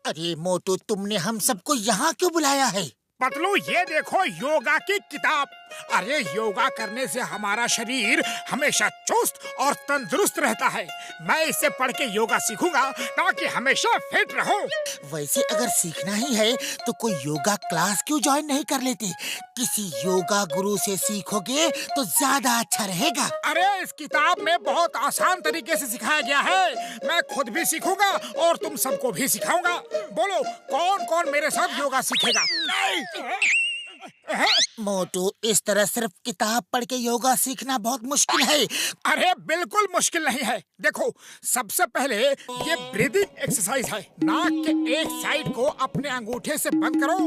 अरे मोटू, तुमने हम सबको यहाँ क्यों बुलाया है? पतलू, ये देखो योगा की किताब। अरे योगा करने से हमारा शरीर हमेशा चुस्त और तंदुरुस्त रहता है। मैं इसे पढ़ के योगा सीखूंगा ताकि हमेशा फिट रहूं। वैसे अगर सीखना ही है तो कोई योगा क्लास क्यों ज्वाइन नहीं कर लेते? किसी योगा गुरु से सीखोगे तो ज्यादा अच्छा रहेगा। अरे इस किताब में बहुत आसान तरीके से सिखाया गया है। मैं खुद भी सीखूंगा और तुम सबको भी सिखाऊंगा। बोलो, कौन कौन मेरे साथ योगा सीखेगा? मोटू, इस तरह सिर्फ किताब पढ़ के योगा सीखना बहुत मुश्किल है। अरे बिल्कुल मुश्किल नहीं है। देखो, सबसे पहले ये ब्रीदिंग एक्सरसाइज है। नाक के एक साइड को अपने अंगूठे से बंद करो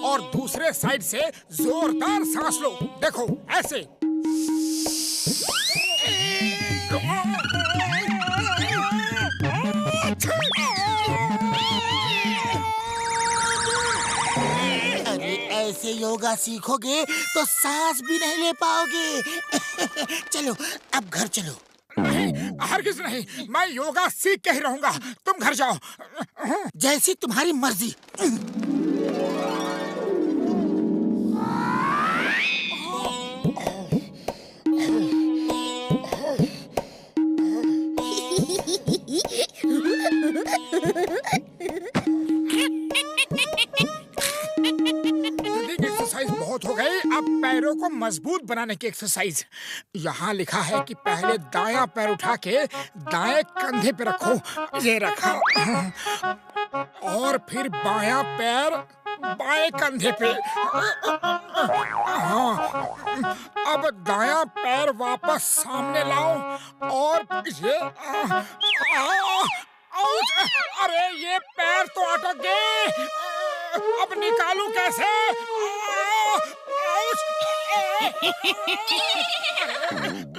और दूसरे साइड से जोरदार सांस लो। देखो, ऐसे। ऐसे योगा सीखोगे तो सांस भी नहीं ले पाओगे। चलो, अब घर चलो। नहीं, हरगिज नहीं। मैं योगा सीख के ही रहूंगा। तुम घर जाओ। जैसी तुम्हारी मर्जी। एक्सरसाइज बहुत हो गई। अब पैरों को मजबूत बनाने की एक्सरसाइज। यहाँ लिखा है कि पहले दायां पैर उठा के दाएं कंधे पे रखो। ये रखा। और फिर बायां पैर बाएं कंधे पे। हाँ, अब दायां पैर वापस सामने लाओ और ये। अरे ये पैर तो अटक गए। अब निकालूं कैसे?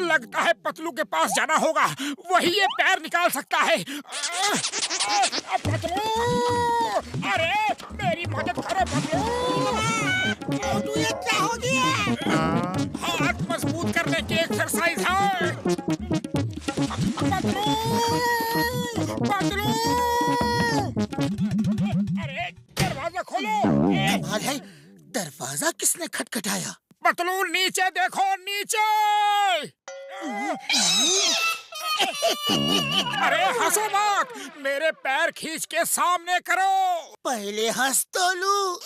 लगता है पतलू के पास जाना होगा। वही ये पैर निकाल सकता है। पतलू, अरे मेरी मदद करो पतलू। मोटू, ये क्या हो गया? हाथ मजबूत करने की एक्सरसाइज है। पतलू, पतलू, अरे दरवाजा खोलो। कमाल है, दरवाजा किसने खटखटाया? पतलू, नीचे देखो, नीचे। अरे हंसो मत। मेरे पैर खींच के सामने करो। पहले हंस तो लूं।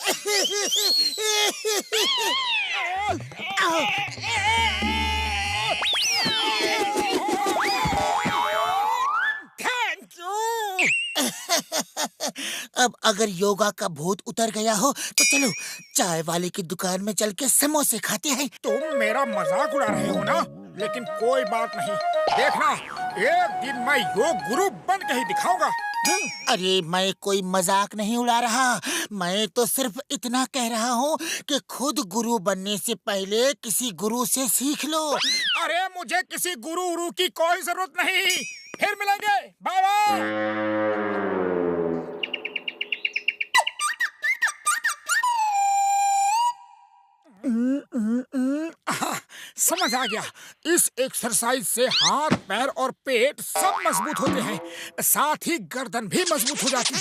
Thank you. अब अगर योगा का भूत उतर गया हो तो चलो चाय वाले की दुकान में चल के समोसे खाते हैं। तुम मेरा मजाक उड़ा रहे हो ना? लेकिन कोई बात नहीं। देखना, एक दिन मैं योग गुरु बन के ही दिखाऊंगा। अरे मैं कोई मजाक नहीं उड़ा रहा। मैं तो सिर्फ इतना कह रहा हूँ कि खुद गुरु बनने से पहले किसी गुरु से सीख लो। अरे मुझे किसी गुरु की कोई जरूरत नहीं। फिर मिलेंगे। Bye bye. समझ आ गया। इस एक्सरसाइज से हाथ, पैर और पेट सब मजबूत होते हैं। साथ ही गर्दन भी मजबूत हो जाती है।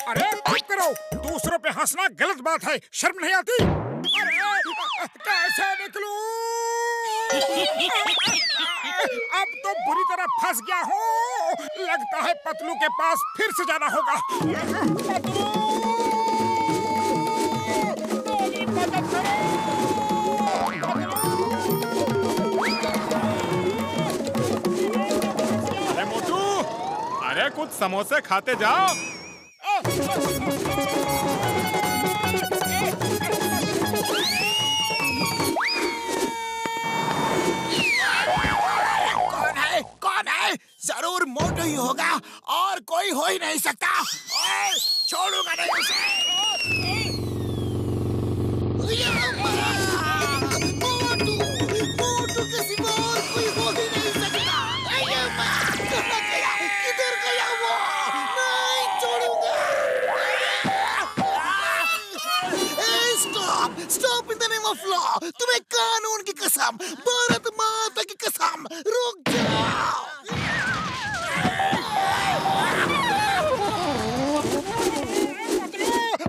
अरे चुप करो। दूसरों पे हंसना गलत बात है। शर्म नहीं आती? अरे कैसे निकलूं? अब तो बुरी तरह फंस गया हूँ। लगता है पतलू के पास फिर से जाना होगा। पतलू, मेरी मदद करो। अरे मोटू, अरे कुछ समोसे खाते जाओ। कौन है? जरूर मोटू ही होगा और कोई हो ही नहीं सकता। छोड़ूंगा नहीं उसे। मोटू के सिवा और कोई हो ही नहीं सकता। कहाँ गया? किधर गया वो? नहीं छोड़ूंगा। Stop stop in the name of law. तुम्हें कानून की कसम, भारत माता की कसम, रुक जाओ।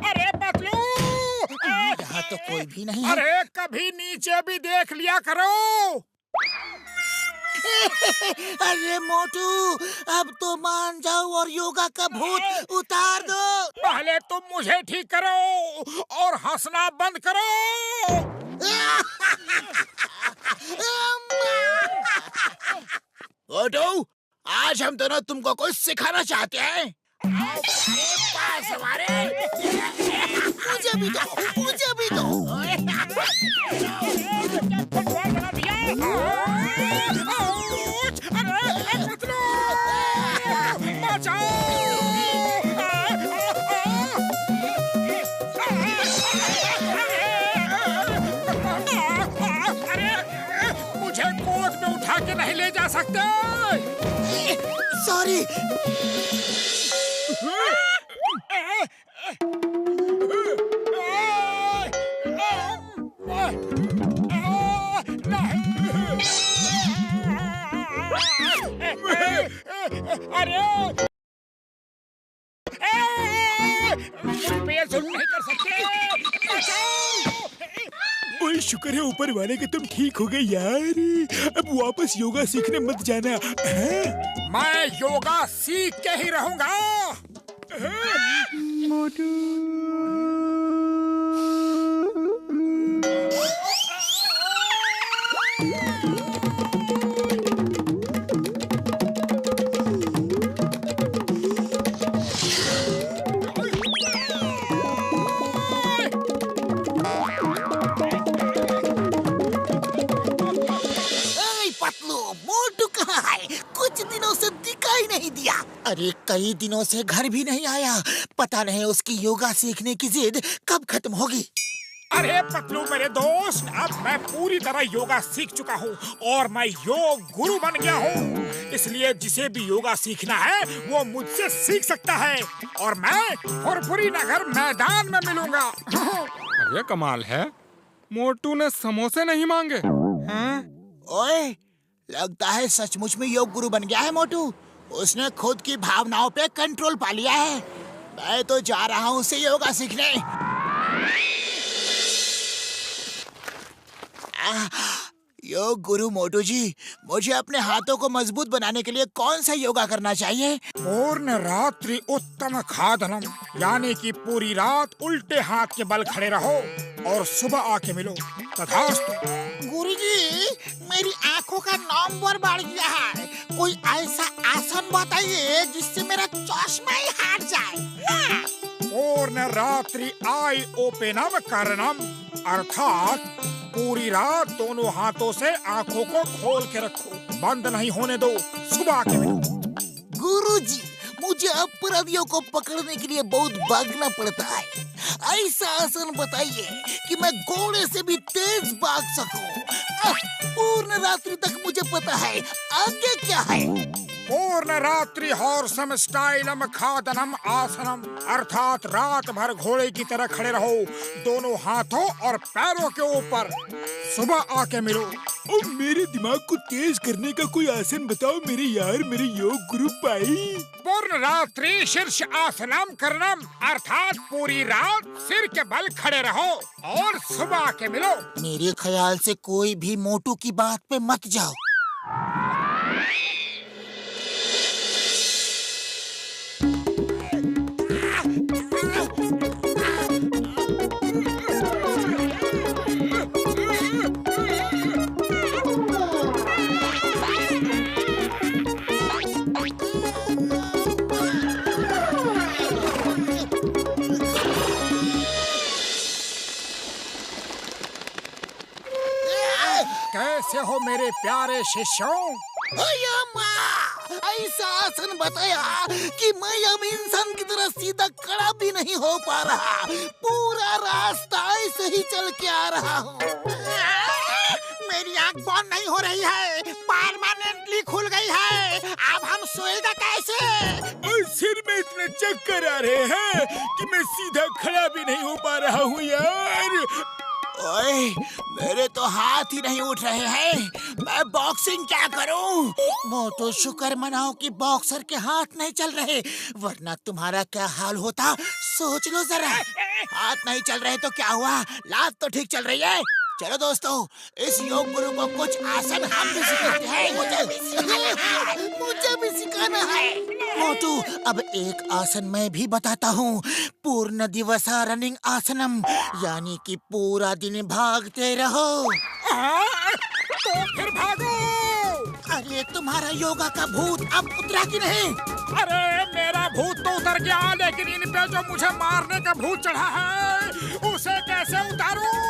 अरे पतलू, यहाँ तो कोई भी नहीं है। अरे कभी नीचे भी देख लिया करो। अरे मोटू, अब तो मान जाओ और योगा का भूत उतार दो। पहले तुम मुझे ठीक करो और हंसना बंद करो। मोटू, आज हम दोनों तुमको कुछ सिखाना चाहते हैं। पास हमारे। मुझे भी दो, मुझे भी दो। मुझे गोद में उठा के नहीं ले जा सकते। सॉरी। अरे मुझ पे ये जुल्म नहीं कर सकते। ओए शुक्र है ऊपर वाले के तुम ठीक हो गए यार। अब वापस योगा सीखने मत जाना। मैं योगा सीख के ही रहूंगा। मोटू मोटू कहाँ है? कुछ दिनों से दिखाई नहीं दिया। अरे कई दिनों से घर भी नहीं आया। पता नहीं उसकी योगा सीखने की जिद कब खत्म होगी। अरे पतलू मेरे दोस्त, अब मैं पूरी तरह योगा सीख चुका हूँ और मैं योग गुरु बन गया हूँ। इसलिए जिसे भी योगा सीखना है वो मुझसे सीख सकता है और मैं फुरफुरी नगर मैदान में मिलूंगा। अरे कमाल है, मोटू ने समोसे नहीं मांगे हैं? ओए, लगता है सचमुच में योग गुरु बन गया है मोटू। उसने खुद की भावनाओं पे कंट्रोल पा लिया है। मैं तो जा रहा हूँ उसे योगा सीखने। योग गुरु मोटू जी, मुझे अपने हाथों को मजबूत बनाने के लिए कौन सा योगा करना चाहिए? पूर्ण रात्रि उत्तम खादनम, यानी कि पूरी रात उल्टे हाथ के बल खड़े रहो और सुबह आके मिलो। तथास्तु। गुरुजी, मेरी आंखों का नंबर बढ़ गया है। कोई ऐसा आसन बताइए जिससे मेरा चश्मा ही हट जाए। पूर्ण रात्रि आई ओपेनम करणम, अर्थात पूरी रात दोनों हाथों से आंखों को खोल के रखो, बंद नहीं होने दो, सुबह आके मिलो। गुरुजी, मुझे अपराधियों को पकड़ने के लिए बहुत भागना पड़ता है। ऐसा आसन बताइए कि मैं घोड़े से भी तेज भाग सकूं। पूर्ण रात्रि तक मुझे पता है, आगे क्या है? पूर्ण रात्रि हॉर्सम स्टाइलम खादनम आसनम, अर्थात रात भर घोड़े की तरह खड़े रहो, दोनों हाथों और पैरों के ऊपर, सुबह आके मिलो। और मेरे दिमाग को तेज करने का कोई आसन बताओ मेरे यार, मेरे योग गुरु भाई। पूर्ण रात्रि शीर्ष आसनम करणम, अर्थात पूरी रात सिर के बल खड़े रहो और सुबह आके मिलो। मेरे ख्याल से कोई भी मोटू की बात पे मत जाओ। कैसे हो मेरे प्यारे शिष्यों? ऐसा आसन बताया कि मैं अब इंसान की तरह सीधा खड़ा भी नहीं हो पा रहा। पूरा रास्ता ऐसे ही चल के आ रहा हूँ। मेरी आँख बंद नहीं हो रही है, परमानेंटली खुल गई है। अब हम सोएगा कैसे? और सिर में इतने चक्कर आ रहे हैं कि मैं सीधा खड़ा भी नहीं हो पा रहा हूँ यार। ओए, मेरे तो हाथ ही नहीं उठ रहे हैं। मैं बॉक्सिंग क्या करूं? मोटू शुक्र मनाओ कि बॉक्सर के हाथ नहीं चल रहे, वरना तुम्हारा क्या हाल होता सोच लो जरा। हाथ नहीं चल रहे तो क्या हुआ, लात तो ठीक चल रही है। चलो दोस्तों, इस योग गुरु को कुछ आसन हम भी सिखाते हैं। मुझे भी सिखाना है। मोटू, अब एक आसन मैं भी बताता हूँ। पूर्ण दिवसा रनिंग आसनम, यानी कि पूरा दिन भागते रहो। तो फिर भागो। अरे तुम्हारा योगा का भूत अब उतरा कि नहीं? अरे मेरा भूत तो उतर गया, लेकिन इन पे जो मुझे मारने का भूत चढ़ा है उसे कैसे उतारूं?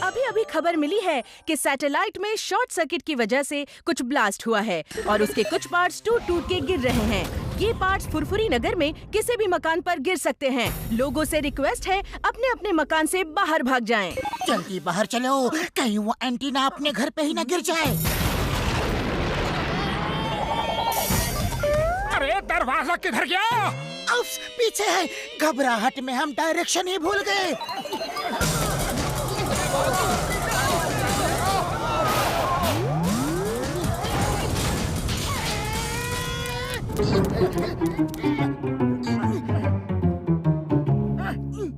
अभी अभी खबर मिली है कि सैटेलाइट में शॉर्ट सर्किट की वजह से कुछ ब्लास्ट हुआ है और उसके कुछ पार्ट्स टूट के गिर रहे हैं। ये पार्ट्स फुरफुरी नगर में किसी भी मकान पर गिर सकते हैं। लोगों से रिक्वेस्ट है अपने अपने मकान से बाहर भाग जाएं। जल्दी बाहर चलो, कहीं वो एंटीना अपने घर पे ही न गिर जाए। अरे दरवाजा किधर गया? उफ्स, पीछे है। घबराहट में हम डायरेक्शन ही भूल गए।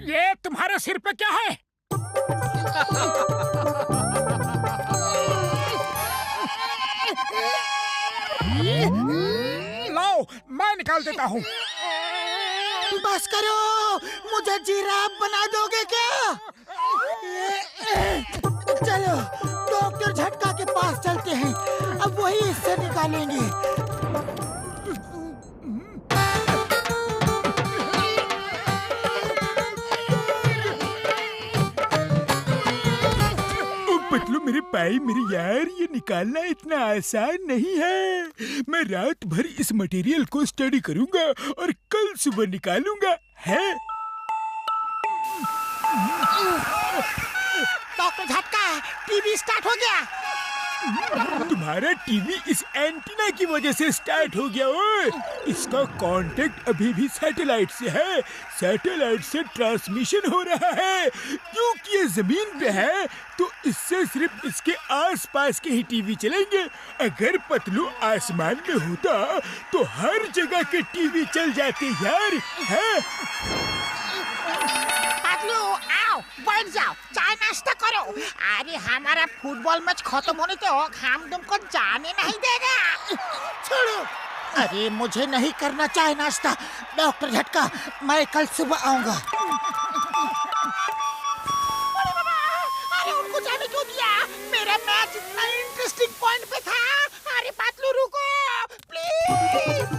ये तुम्हारे सिर पे क्या है? लो, मैं निकाल देता हूँ। बस करो, मुझे जिराफ बना दोगे क्या? चलो डॉक्टर झटका के पास चलते हैं, अब वही इससे निकालेंगे। पतलू मेरे पाई मेरे यार, ये निकालना इतना आसान नहीं है। मैं रात भर इस मटेरियल को स्टडी करूंगा और कल सुबह निकालूंगा है। डॉक्टर झटका, टीवी स्टार्ट हो गया। तुम्हारा टीवी इस एंटीना की वजह से स्टार्ट हो गया। ओए, इसका कांटेक्ट अभी भी सैटेलाइट से है। सैटेलाइट से ट्रांसमिशन हो रहा है। क्योंकि ये जमीन पे है तो इससे सिर्फ इसके आसपास के ही टीवी चलेंगे। अगर पतलू आसमान में होता तो हर जगह के टीवी चल जाते यार है। पतलू आओ, बैठ जाओ, चाय नाश्ता करो। अरे हमारा फुटबॉल मैच खत्म होने तक हम तुमको जाने नहीं देगा। छोड़ो। अरे मुझे नहीं करना चाय नाश्ता। डॉक्टर झटका, मैं कल सुबह आऊंगा। अरे उनको जाने क्यों दिया? मेरा मैच इतना इंटरेस्टिंग पॉइंट पे था। अरे पतलू रुको प्लीज।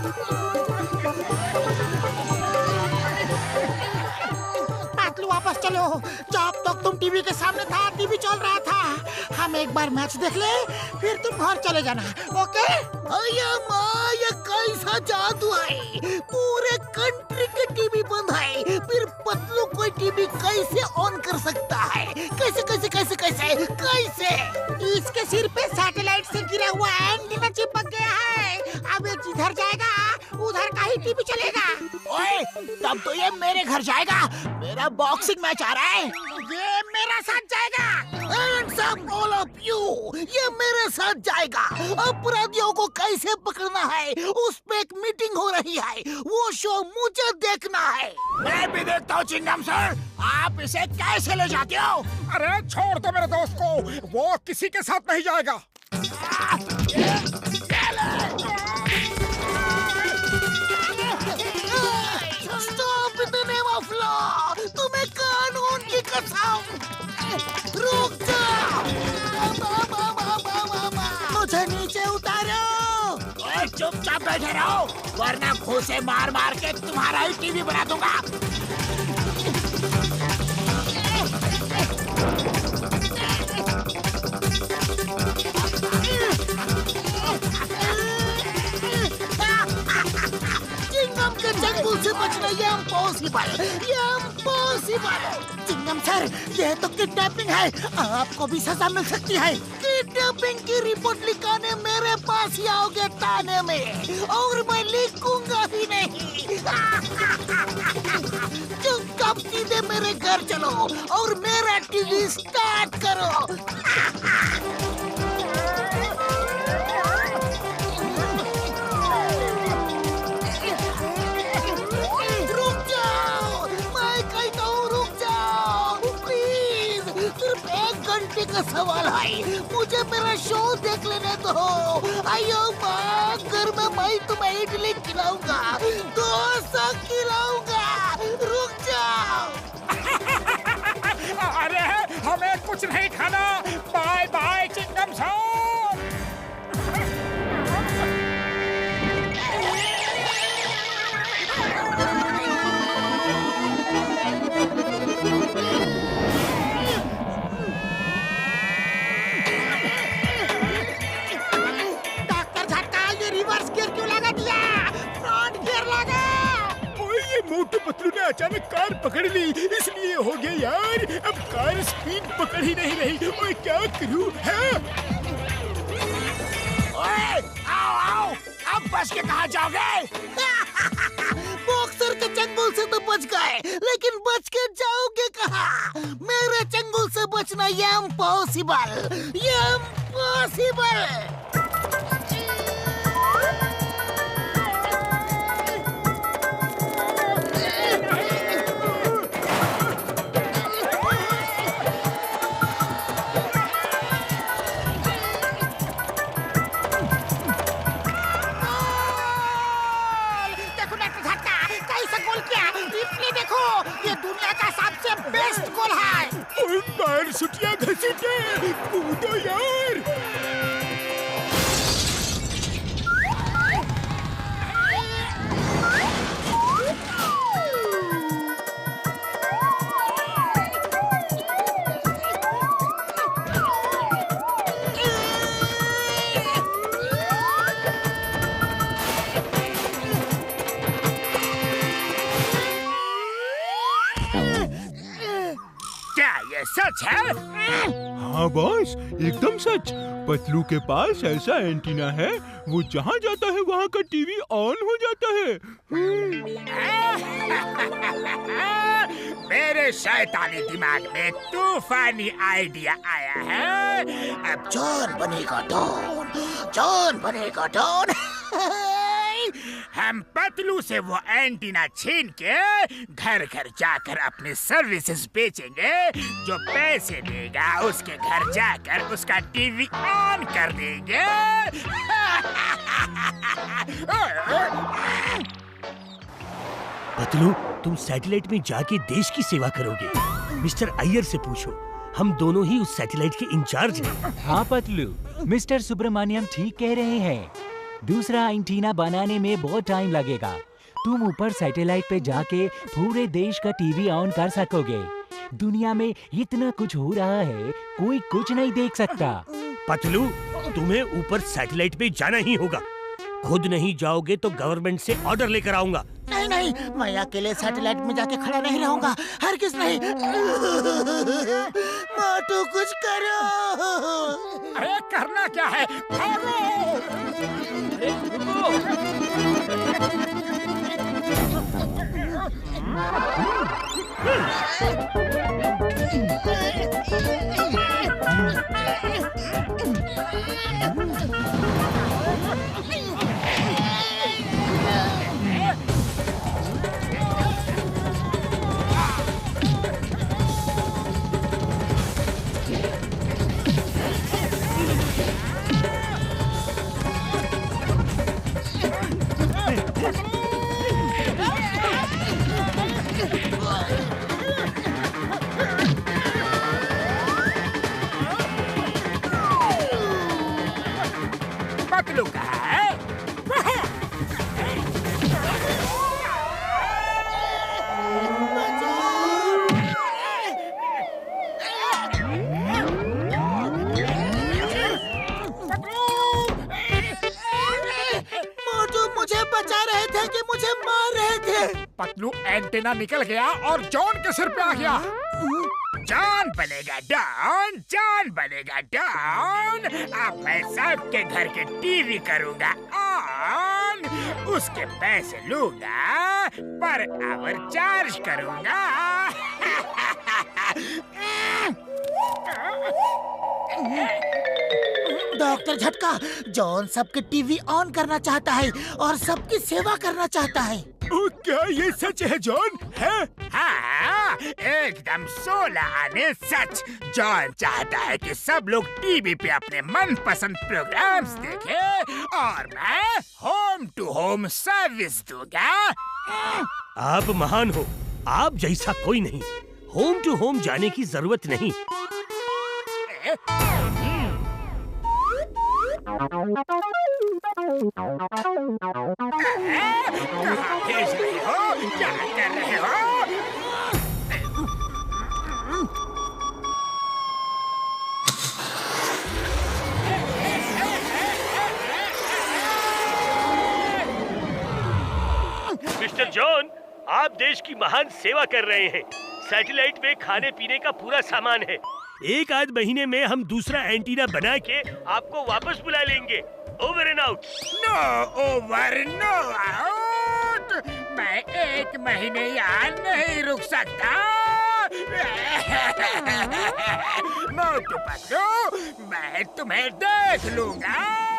वापस चलो। जब तक तुम टीवी के सामने था, टीवी चल रहा था। हम एक बार मैच देख ले, फिर तुम घर चले जाना, ओके? अया माँ, ये कैसा जादू है? पूरे कंट्री के टीवी बंद है, फिर पतलू कोई टीवी कैसे ऑन कर सकता है? कैसे कैसे कैसे कैसे कैसे? इसके सिर पे सैटेलाइट से गिरा हुआ एंटीना चिपक गया है। अब ये जिधर जाएगा उधर का ही टीवी चलेगा। ओए, तब तो ये मेरे घर जाएगा। मेरा बॉक्सिंग मैच आ रहा है, ये मेरा साथ जाएगा। Hands up all of you, ये मेरे साथ जाएगा। अपराधियों को कैसे पकड़ना है उस पे एक मीटिंग हो रही है। वो शो मुझे देखना है। मैं भी देखता हूँ चिंगम सर, आप इसे कैसे ले जाते हो? अरे छोड़ दो मेरे दोस्त को, वो किसी के साथ नहीं जाएगा। Stop in the name of law! तुम्हें कानून की कसम! रुक जाओ! मुझे नीचे उतारो! ओए चुपचाप बैठे रहो, वरना घूंसे मार मार के तुम्हारा ही टीवी बना दूंगा। चिंगम के जंगल से बचना ये इम्पॉसिबल। चिंगम सर, सर, यह तो किडनैपिंग है। आपको भी सजा मिल सकती है। किडनैपिंग की रिपोर्ट लिखाने मेरे पास ही आओगे थाने में, और मैं लिखूंगा ही नहीं। चुपचाप सीधे मेरे घर चलो और मेरा टीवी स्टार्ट करो। का सवाल है, मुझे मेरा शो देख लेने दो। आयो माँ, घर में मैं तुम्हें इडली खिलाऊंगा, डोसा खिलाऊंगा। रुक जाओ। अरे हमें कुछ नहीं खाना। Bye bye chewing gum song. Motu Patlu ने अचानक कार पकड़ ली, इसलिए हो गया यार। अब कार स्पीड पकड़ ही नहीं रही। मैं क्या करूं? ओए, आओ आओ, अब बच के कहाँ जाओगे? बॉक्सर के चंगुल से तो बच गए, लेकिन बच के जाओगे कहाँ? मेरे चंगुल से बचना ये इम्पॉसिबल, ये इम्पॉसिबल। बेस्ट गोल है। पैर सुटिया घसीटे, कूदो यार। सच है? हाँ बॉस, एकदम सच। पतलू के पास ऐसा एंटीना है, वो जहाँ जाता है वहाँ का टीवी ऑन हो जाता है। मेरे शैतानी दिमाग में तूफानी आइडिया आया है। अब जॉन बनेगा डॉन, जॉन बनेगा डॉन। हम पतलू से वो एंटीना छीन के घर घर जाकर अपनी सर्विसेज बेचेंगे। जो पैसे देगा उसके घर जाकर उसका टीवी ऑन कर देंगे। पतलू, तुम सैटेलाइट में जाके देश की सेवा करोगे। मिस्टर अय्यर से पूछो, हम दोनों ही उस सैटेलाइट के इंचार्ज हैं। हाँ पतलू, मिस्टर सुब्रमण्यम ठीक कह रहे हैं। दूसरा एंटीना बनाने में बहुत टाइम लगेगा। तुम ऊपर सैटेलाइट पे जाके पूरे देश का टीवी ऑन कर सकोगे। दुनिया में इतना कुछ हो रहा है, कोई कुछ नहीं देख सकता। पतलू, तुम्हें ऊपर सैटेलाइट पे जाना ही होगा। खुद नहीं जाओगे तो गवर्नमेंट से ऑर्डर लेकर आऊंगा। नहीं नहीं, मैं अकेले सैटेलाइट में जाके खड़ा नहीं रहूंगा, हरगिज़ नहीं। मोटू कुछ करो। अरे करना क्या है? भागो! पतलू कहाँ है? मोटू मुझे बचा रहे थे कि मुझे मार रहे थे? पतलू एंटीना निकल गया और जॉन के सिर पे आ गया। जॉन बनेगा डॉन, जॉन बनेगा डॉन। अब मैं सबके घर के टीवी करूंगा ऑन, उसके पैसे लूंगा पर आवर चार्ज करूंगा। डॉक्टर झटका, जॉन सबके टीवी ऑन करना चाहता है और सबकी सेवा करना चाहता है। ओ, क्या ये सच है जॉन? है? हाँ, एकदम 16 आने सच। जॉन चाहता है कि सब लोग टीवी पे अपने मनपसंद प्रोग्राम्स देखें और मैं होम टू होम सर्विस दूंगा। आप महान हो, आप जैसा कोई नहीं। होम टू होम जाने की जरूरत नहीं। कहाँ भेज रहे हो? क्या कर रहे हो? मिस्टर जॉन, आप देश की महान सेवा कर रहे हैं। सैटेलाइट में खाने पीने का पूरा सामान है। एक आध महीने में हम दूसरा एंटीना बना के आपको वापस बुला लेंगे। Over and out. No over no out. मैं 1 महीने यहाँ नहीं रुक सकता। मोटू पतलू, मैं तुम्हें देख लूंगा।